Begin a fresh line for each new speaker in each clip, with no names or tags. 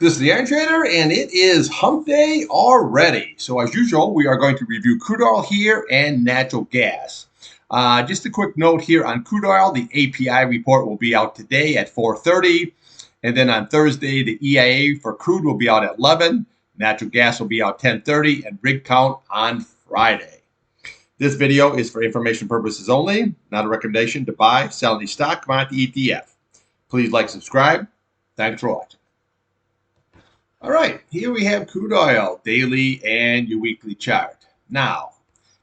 This is the Iron Trader, and it is hump day already. So as usual, we are going to review crude oil here and natural gas. Just a quick note here on crude oil, the API report will be out today at 4:30. And then on Thursday, the EIA for crude will be out at 11. Natural gas will be out 10:30, and rig count on Friday. This video is for information purposes only, not a recommendation to buy, sell any stock, commodity, ETF. Please like, subscribe. Thanks for watching. All right, here we have crude oil, daily and your weekly chart. Now,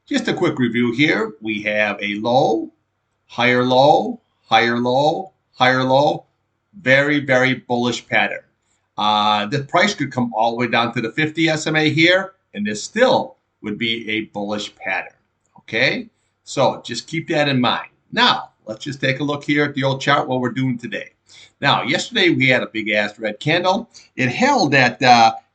just a quick review here. We have a low, higher low, higher low, higher low. Very, very bullish pattern. The price could come all the way down to the 50 SMA here, and this still would be a bullish pattern. Okay, so just keep that in mind. Now, let's just take a look here at the old chart, what we're doing today. Now, yesterday we had a big ass red candle. It held at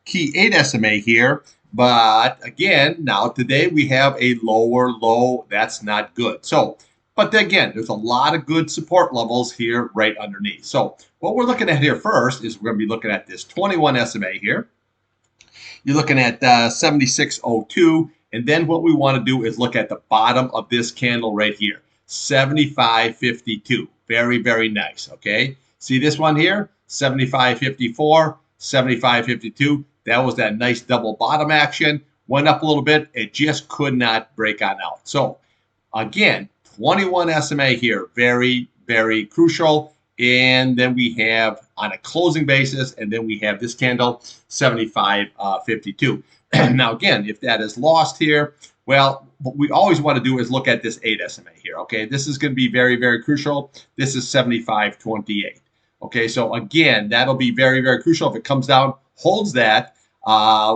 key 8 SMA here, but again, now today we have a lower low. That's not good. So, but again, there's a lot of good support levels here right underneath. So what we're looking at here first is we're going to be looking at this 21 SMA here. You're looking at 76.02, and then what we want to do is look at the bottom of this candle right here, 75.52. Very, very nice, okay? See this one here, 75.54, 75.52. That was that nice double bottom action. Went up a little bit. It just could not break on out. So again, 21 SMA here, very, very crucial. And then we have on a closing basis, and then we have this candle, 75.52. Now again, if that is lost here, well, what we always want to do is look at this 8 SMA here, okay? This is going to be very, very crucial. This is 75.28. Okay, so again, that'll be very, very crucial. If it comes down, holds that,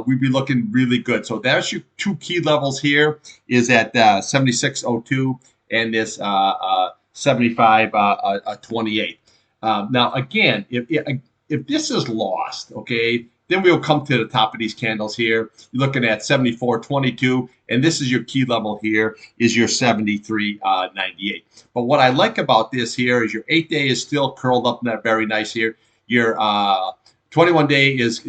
we'd be looking really good. So that's your two key levels here, is at 76.02 and this 75.28. Now, again, if this is lost, okay, then we'll come to the top of these candles here. You're looking at 74.22, and this is your key level here, is your 73.98. But what I like about this here is your 8-day is still curled up in that very nice here. Your 21-day is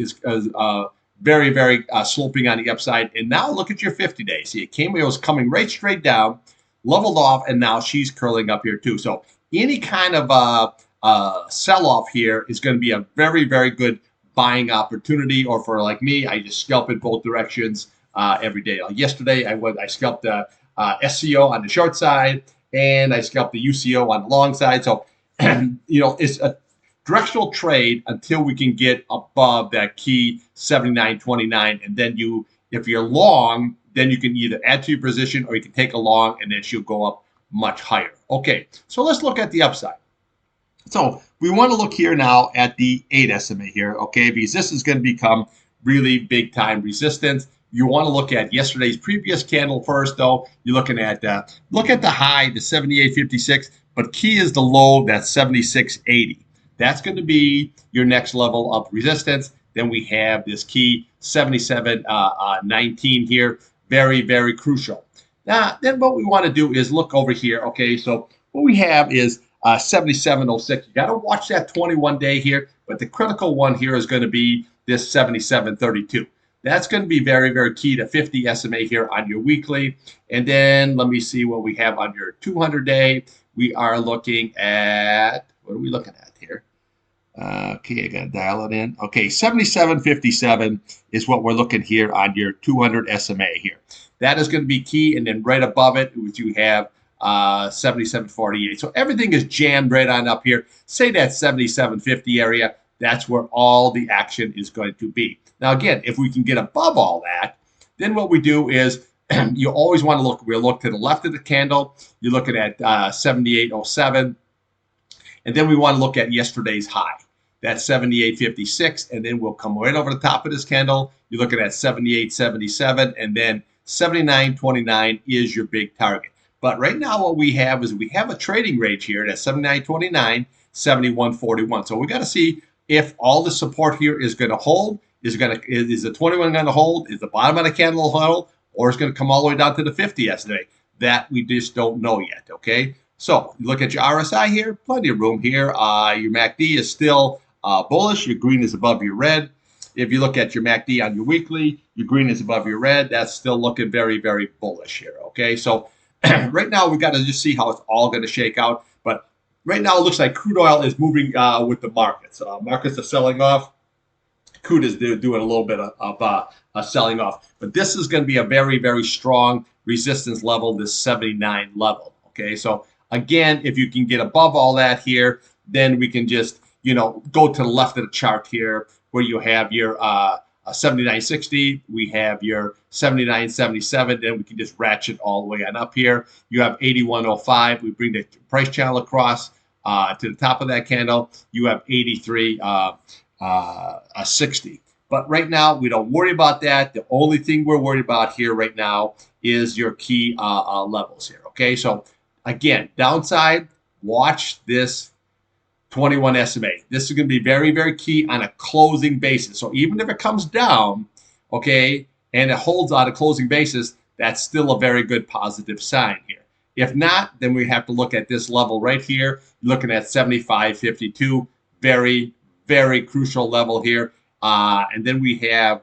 very, very sloping on the upside. And now look at your 50-day. See, it was coming right straight down, leveled off, and now she's curling up here too. So any kind of sell-off here is going to be a very, very good buying opportunity, or for like me, I just scalp in both directions every day. Like yesterday, I scalped the SCO on the short side, and I scalped the UCO on the long side. So, it's a directional trade until we can get above that key 79.29, and then if you're long, then you can either add to your position or you can take a long, and then she'll go up much higher. Okay, so let's look at the upside. So we want to look here now at the 8 SMA here, okay, because this is going to become really big time resistance. You want to look at yesterday's previous candle first, though. You're looking at look at the high, the 78.56, but key is the low, that's 76.80. That's going to be your next level of resistance. Then we have this key 77.19 here, very, very crucial. Now, then what we want to do is look over here, okay, so what we have is 77.06. You got to watch that 21-day here, but the critical one here is going to be this 77.32. That's going to be very, very key to 50 SMA here on your weekly. And then let me see what we have on your 200-day. We are looking at, what are we looking at here? Okay, I got to dial it in. Okay, 77.57 is what we're looking here on your 200 SMA here. That is going to be key. And then right above it, you have 77.48. So everything is jammed right on up here. Say that 77.50 area, that's where all the action is going to be. Now, again, if we can get above all that, then what we do is you always want to we'll look to the left of the candle. You're looking at 78.07. And then we want to look at yesterday's high. That's 78.56. And then we'll come right over the top of this candle. You're looking at 78.77. And then 79.29 is your big target. But right now what we have is we have a trading range here at 79.29, 71.41. So we got to see if all the support here is going to hold. Is the 21 going to hold? Is the bottom of the candle hold? Or is it going to come all the way down to the 50 yesterday? That we just don't know yet, okay? So you look at your RSI here, plenty of room here. Your MACD is still bullish. Your green is above your red. if you look at your MACD on your weekly, your green is above your red. That's still looking very, very bullish here. Okay, so right now we got to just see how it's all going to shake out. But right now it looks like crude oil is moving with the markets. Markets are selling off. Crude is doing a little bit of selling off. But this is going to be a very, very strong resistance level, this 79 level. Okay, so again, if you can get above all that here, then we can just, go to the left of the chart here where you have your 79.60, we have your 79.77, then we can just ratchet all the way on up here. You have 81.05, we bring the price channel across to the top of that candle. You have 83. 60. But right now, we don't worry about that. The only thing we're worried about here right now is your key levels here. Okay, so again, downside, watch this 21 SMA. This is going to be very, very key on a closing basis. So even if it comes down, okay, and it holds on a closing basis, that's still a very good positive sign here. If not, then we have to look at this level right here, looking at 75.52, very, very crucial level here. And then we have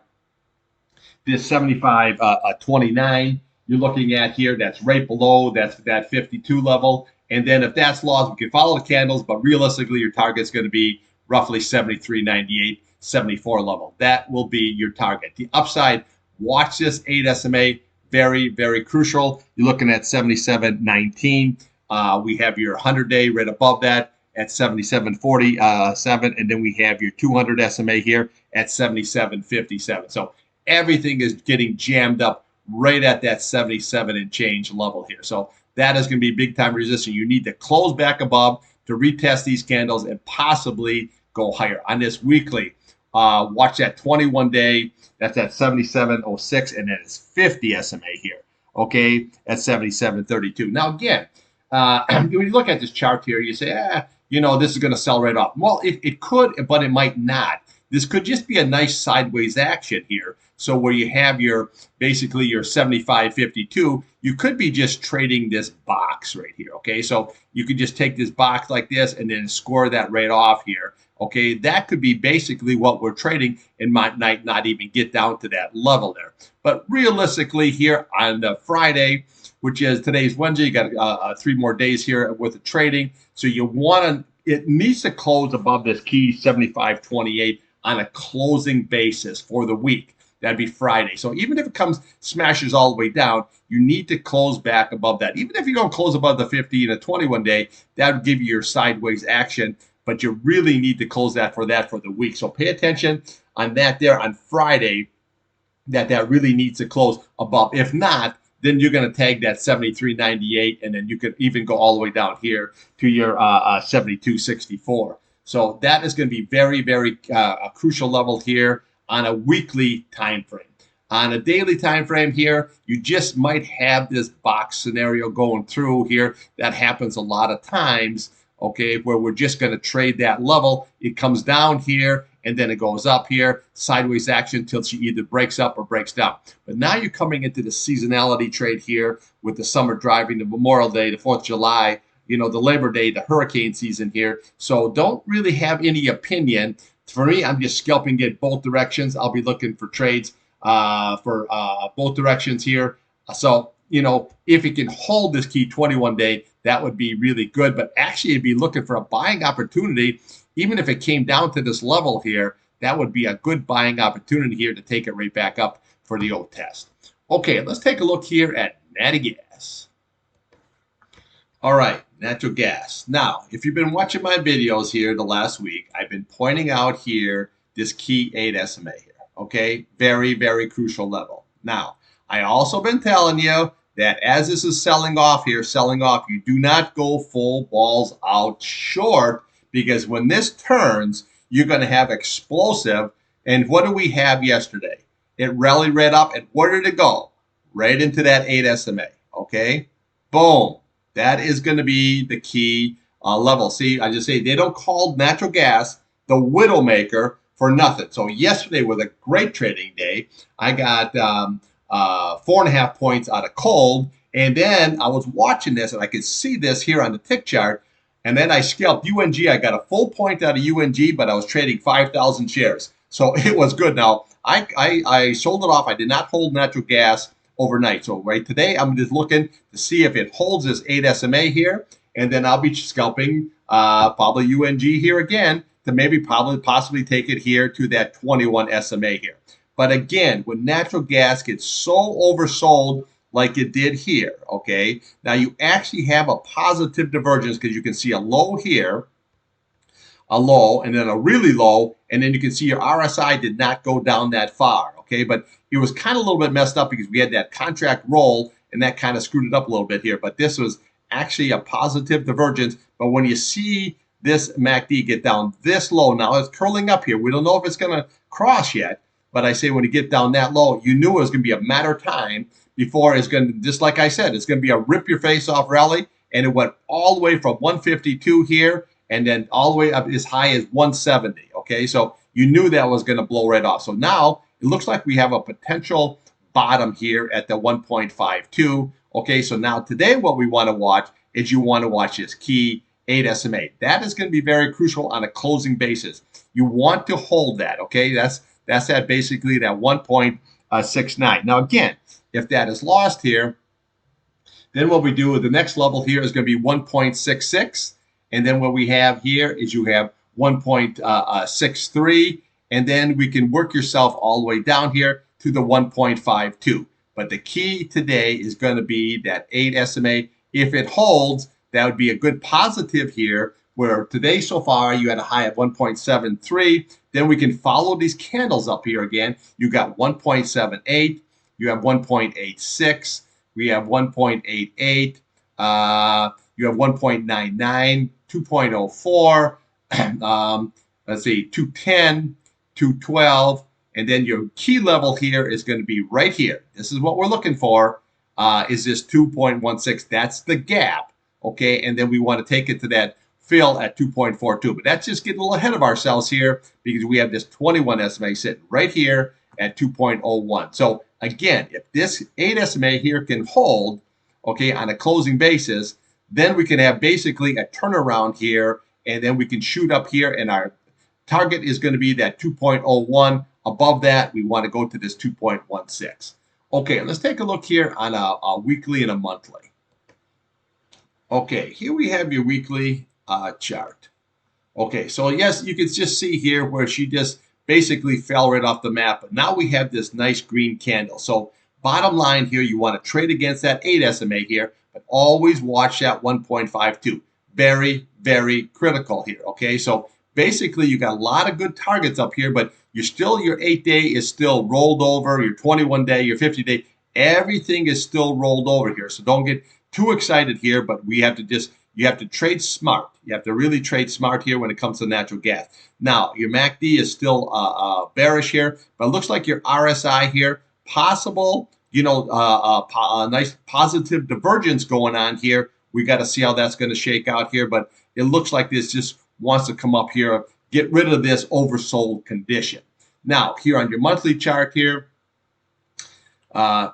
this 75.29 you're looking at here. That's right below that 52 level. And then if that's lost, we can follow the candles, but realistically, your target's going to be roughly 73.98, 74 level. That will be your target. The upside, watch this 8 SMA, very, very crucial. You're looking at 77.19. We have your 100-day right above that at 77.47, and then we have your 200 SMA here at 77.57. So everything is getting jammed up right at that 77 and change level here. So that is going to be big time resistance. You need to close back above to retest these candles and possibly go higher. On this weekly, watch that 21-day. That's at 77.06, and then it's 50 SMA here, okay, at 77.32. Now, again, when you look at this chart here, you say, this is going to sell right off. Well, it could, but it might not. This could just be a nice sideways action here. So where you have basically your 75.52, you could be just trading this box right here, okay? So you could just take this box like this and then score that right off here, okay? That could be basically what we're trading and might not even get down to that level there. But realistically here on the Friday, which is today's Wednesday, you got 3 more days here with the trading. So you want to, it needs to close above this key 75.28 on a closing basis for the week. That'd be Friday. So even if it smashes all the way down, you need to close back above that. Even if you don't close above the 50 in a 21-day, that would give you your sideways action. But you really need to close that for the week. So pay attention on that there on Friday, that really needs to close above. If not, then you're going to tag that 73.98, and then you could even go all the way down here to your 72.64. So that is going to be very, very a crucial level here on a weekly time frame. On a daily time frame here, you just might have this box scenario going through here. That happens a lot of times, okay, where we're just going to trade that level. It comes down here, and then it goes up here, sideways action until she either breaks up or breaks down. But now you're coming into the seasonality trade here with the summer driving, the Memorial Day, the 4th of July, the Labor Day, the hurricane season here. So don't really have any opinion. For me, I'm just scalping it both directions. I'll be looking for trades for both directions here. So, if it can hold this key 21-day, that would be really good. But actually, it'd be looking for a buying opportunity. Even if it came down to this level here, that would be a good buying opportunity here to take it right back up for the old test. Okay, let's take a look here at natty gas. All right, natural gas. Now, if you've been watching my videos here the last week, I've been pointing out here this key 8 SMA here, okay? Very, very crucial level. Now, I also been telling you that as this is selling off, you do not go full balls out short, because when this turns, you're going to have explosive. And what do we have yesterday? It rallied right up, and where did it go? Right into that 8 SMA, okay? Boom. That is going to be the key level. See, I just say they don't call natural gas the widowmaker for nothing. So yesterday was a great trading day. I got 4.5 points out of cold. And then I was watching this, and I could see this here on the tick chart. And then I scalped UNG. I got a full point out of UNG, but I was trading 5,000 shares. So it was good. Now, I sold it off. I did not hold natural gas overnight. So right today, I'm just looking to see if it holds this 8 SMA here. And then I'll be scalping probably UNG here again to maybe possibly take it here to that 21 SMA here. But again, when natural gas gets so oversold like it did here, okay, now you actually have a positive divergence because you can see a low here, a low, and then a really low, and then you can see your RSI did not go down that far, okay? But it was kind of a little bit messed up because we had that contract roll, and that kind of screwed it up a little bit here. But this was actually a positive divergence. But when you see this MACD get down this low, now it's curling up here. We don't know if it's going to cross yet, but I say when you get down that low, you knew it was going to be a matter of time before it's going to, just like I said, it's going to be a rip your face off rally. And it went all the way from 152 here and then all the way up as high as 170. Okay, so you knew that was going to blow right off. So now it looks like we have a potential bottom here at the 1.52. Okay, so now today what we want to watch is you want to watch this key 8 SMA. That is going to be very crucial on a closing basis. You want to hold that. Okay, that's at basically that 1.69. Now again, if that is lost here, then what we do with the next level here is going to be 1.66. And then what we have here is you have 1.63. And then we can work yourself all the way down here to the 1.52. But the key today is going to be that 8 SMA. If it holds, that would be a good positive here, where today so far you had a high of 1.73. Then we can follow these candles up here again. You got 1.78. You have 1.86. We have 1.88. You have 1.99, 2.04. Let's see, 210, 212. And then your key level here is going to be right here. This is what we're looking for, is this 2.16. That's the gap, okay? And then we want to take it to that fill at 2.42. But that's just getting a little ahead of ourselves here because we have this 21 SMA sitting right here at 2.01. So again, if this 8 SMA here can hold, okay, on a closing basis, then we can have basically a turnaround here, and then we can shoot up here, and our target is going to be that 2.01. Above that, we want to go to this 2.16. Okay, let's take a look here on a weekly and a monthly. Okay, here we have your weekly chart. Okay, so yes, you can just see here where she just basically fell right off the map. But now we have this nice green candle. So bottom line here, you want to trade against that 8 SMA here, but always watch that 1.52. Very, very critical here, okay? So basically, you got a lot of good targets up here, but your 8-day is still rolled over, your 21-day, your 50-day, everything is still rolled over here. So don't get too excited here, but you have to trade smart. You have to really trade smart here when it comes to natural gas. Now, your MACD is still bearish here, but it looks like your RSI here, possible, a nice positive divergence going on here. We got to see how that's going to shake out here, but it looks like this just wants to come up here, get rid of this oversold condition. Now, here on your monthly chart here,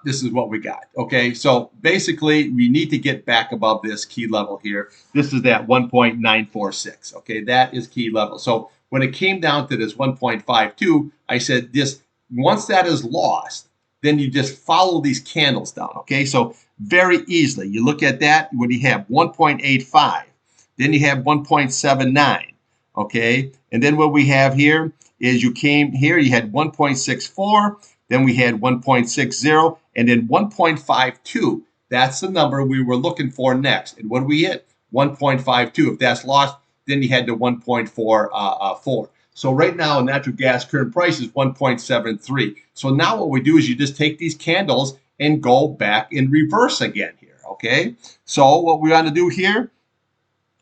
this is what we got. Okay, so basically we need to get back above this key level here. This is that 1.946. Okay, that is key level. So when it came down to this 1.52, I said this, once that is lost, then you just follow these candles down. Okay, so very easily you look at that when you have 1.85, then you have 1.79. Okay, and then what we have here is you came here, you had 1.64. Then we had 1.60 and then 1.52. That's the number we were looking for next. And what do we hit? 1.52. If that's lost, then you had to 1.44. So right now, natural gas current price is 1.73. So now what we do is you just take these candles and go back in reverse again here. Okay. So what we want to do here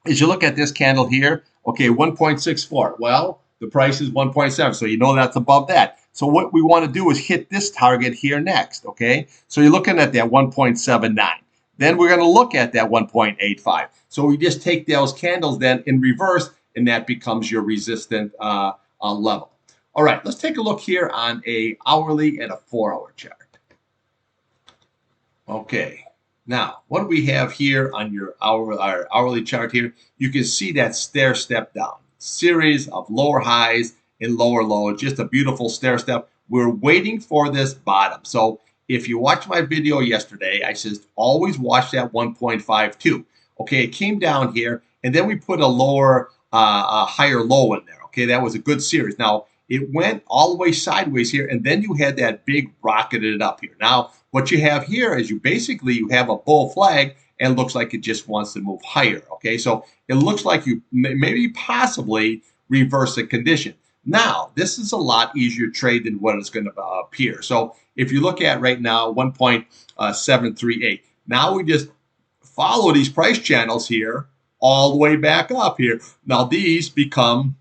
is you look at this candle here. Okay, 1.64. Well, the price is 1.7. So you know that's above that. So what we want to do is hit this target here next, okay? So you're looking at that 1.79. Then we're going to look at that 1.85. So we just take those candles then in reverse, and that becomes your resistant level. All right, let's take a look here on a hourly and a 4-hour chart. Okay, now what do we have here on your hourly chart here? You can see that stair step down, series of lower highs and lower low. Just a beautiful stair step. We're waiting for this bottom. So if you watched my video yesterday, I said always watch that 1.52. Okay, it came down here, and then we put a higher low in there. Okay, that was a good series. Now it went all the way sideways here, and then you had that big rocketed up here. Now what you have here is you have a bull flag, and it looks like it just wants to move higher. Okay, so it looks like you maybe possibly reverse the condition. Now, this is a lot easier trade than what it's going to appear. So if you look at right now, 1.738. Now we just follow these price channels here all the way back up here. Now these become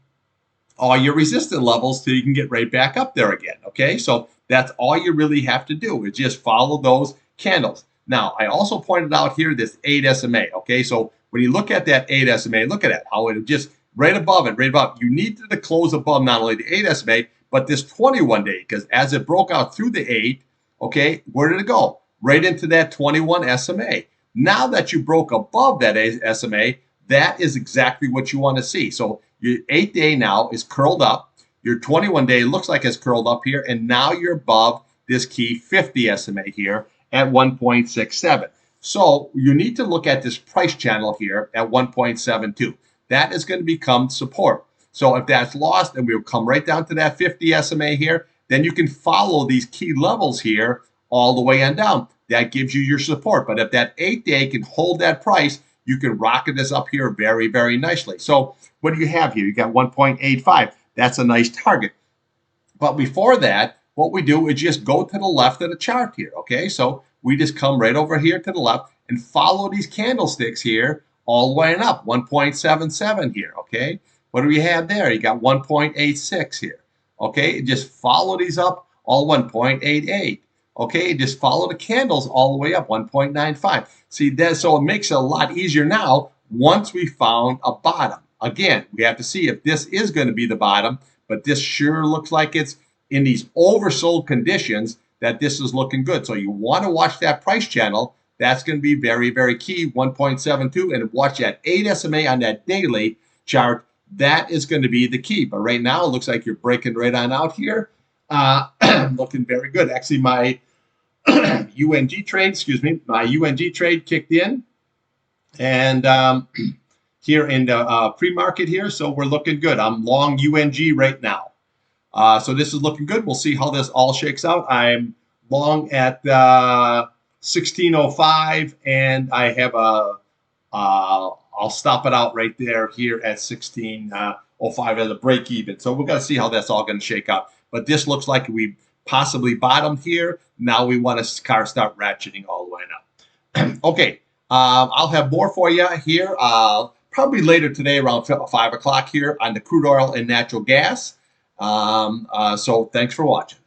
all your resistance levels till you can get right back up there again. Okay, so that's all you really have to do is just follow those candles. Now, I also pointed out here this 8 SMA. Okay, so when you look at that 8 SMA, look at it, how it just right above it, right above. You need to close above not only the 8 SMA, but this 21 day, because as it broke out through the 8, okay, where did it go? Right into that 21 SMA. Now that you broke above that SMA, that is exactly what you want to see. So your 8 day now is curled up. Your 21 day looks like it's curled up here, and now you're above this key 50 SMA here at 1.67. So you need to look at this price channel here at 1.72. That is going to become support. So if that's lost, and we'll come right down to that 50 SMA here, then you can follow these key levels here all the way on down. That gives you your support. But if that 8 day can hold that price, you can rocket this up here very, very nicely. So what do you have here? You got 1.85. That's a nice target. But before that, what we do is just go to the left of the chart here. Okay, so we just come right over here to the left and follow these candlesticks here all the way up, 1.77 here. Okay, what do we have there? You got 1.86 here. Okay, just follow these up, all 1.88. Okay, just follow the candles all the way up, 1.95. See that? So it makes it a lot easier now once we found a bottom. Again, we have to see if this is going to be the bottom, but this sure looks like it's in these oversold conditions that this is looking good. So you want to watch that price channel. That's going to be very, very key, 1.72, and watch that 8 SMA on that daily chart. That is going to be the key. But right now, it looks like you're breaking right on out here. Looking very good. Actually, my UNG trade kicked in. And here in the pre-market here, so we're looking good. I'm long UNG right now. So this is looking good. We'll see how this all shakes out. I'm long at 1605, and I have I'll stop it out right there here at 1605 as a break even. So we're going to see how that's all going to shake out. But this looks like we possibly bottomed here. Now we want to start ratcheting all the way up. Okay, I'll have more for you here probably later today around 5 o'clock here on the crude oil and natural gas. So thanks for watching.